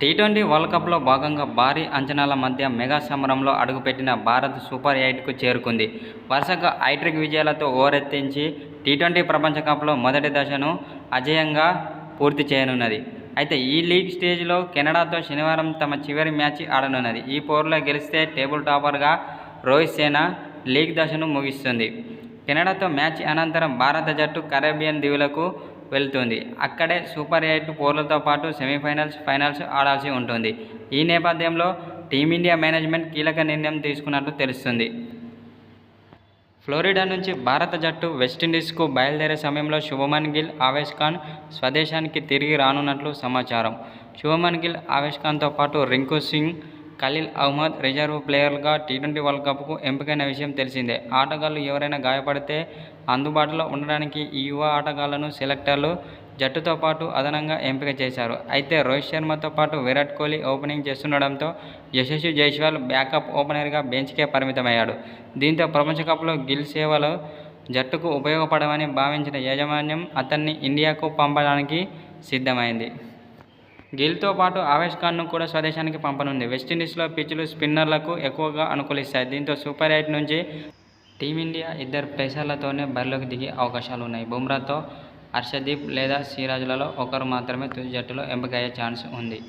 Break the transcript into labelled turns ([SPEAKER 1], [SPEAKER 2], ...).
[SPEAKER 1] T20 world కప్లో భాగంగా భారీ అంచనాల మధ్య మెగా సమరంలో అడుగుపెట్టిన భారత్ సూపర్ 8కు చేరుకుంది. వరుసగా హ్యాట్రిక్ విజయాలతో హోరెత్తించి టీ20 ప్రపంచ కప్లో మొదటి దశను అజేయంగా పూర్తి చేయనున్నది. అయితే ఈ లీగ్ స్టేజ్లో కెనడాతో శనివారం తమ చివరి మ్యాచ్ ఆడనున్నది. ఈ పోరులో గెలిస్తే టేబుల్ టాపర్గా రోహిత్ సేన లీగ్ దశను ముగిస్తుంది. కెనడాతో మ్యాచ్ అనంతరం భారత జట్టు కరేబియన్ దీవులకు వెళ్తుంది. అక్కడే సూపర్ 8 పోర్లతో పాటు సెమీఫైనల్స్, ఫైనల్స్ ఆడాల్సి ఉంటుంది. ఈ నేపథ్యంలో టీమిండియా మేనేజ్మెంట్ కీలక నిర్ణయం తీసుకున్నట్లు తెలుస్తుంది. ఫ్లోరిడా నుంచి భారత జట్టు వెస్టిండీస్కు బయలుదేరే సమయంలో శుభమన్ గిల్, ఆవేశ్ ఖాన్ స్వదేశానికి తిరిగి రానున్నట్లు సమాచారం. శుభమన్ గిల్, ఆవేశ్ ఖాన్తో పాటు రింకు సింగ్, ఖలీల్ అహ్మద్ రిజర్వ్ ప్లేయర్లుగా టీ20 వరల్డ్ కప్కు ఎంపికైన విషయం తెలిసిందే. ఆటగాళ్లు ఎవరైనా గాయపడితే అందుబాటులో ఉండడానికి ఈ యువ ఆటగాళ్లను సెలెక్టర్లు జట్టుతో పాటు అదనంగా ఎంపిక చేశారు. అయితే రోహిత్ శర్మతో పాటు విరాట్ కోహ్లీ ఓపెనింగ్ చేస్తుండడంతో యశస్వి జైస్వాల్ బ్యాకప్ ఓపెనర్గా బెంచ్కే పరిమితమయ్యాడు. దీంతో ప్రపంచ కప్లో గిల్ సేవలు జట్టుకు ఉపయోగపడవని భావించిన యాజమాన్యం అతన్ని ఇండియాకు పంపడానికి సిద్ధమైంది. గిల్తో పాటు ఆవేశ్ ఖాన్ను కూడా స్వదేశానికి పంపనుంది. వెస్టిండీస్లో పిచ్లు స్పిన్నర్లకు ఎక్కువగా అనుకూలిస్తాయి. దీంతో సూపర్ 8 నుంచి టీమిండియా ఇద్దరు పేసర్లతోనే బరిలోకి దిగే అవకాశాలున్నాయి. బుమ్రాతో హర్షదీప్ లేదా సిరాజ్లలో ఒకరు మాత్రమే తుది జట్టులో ఎంపికయ్యే ఛాన్స్ ఉంది.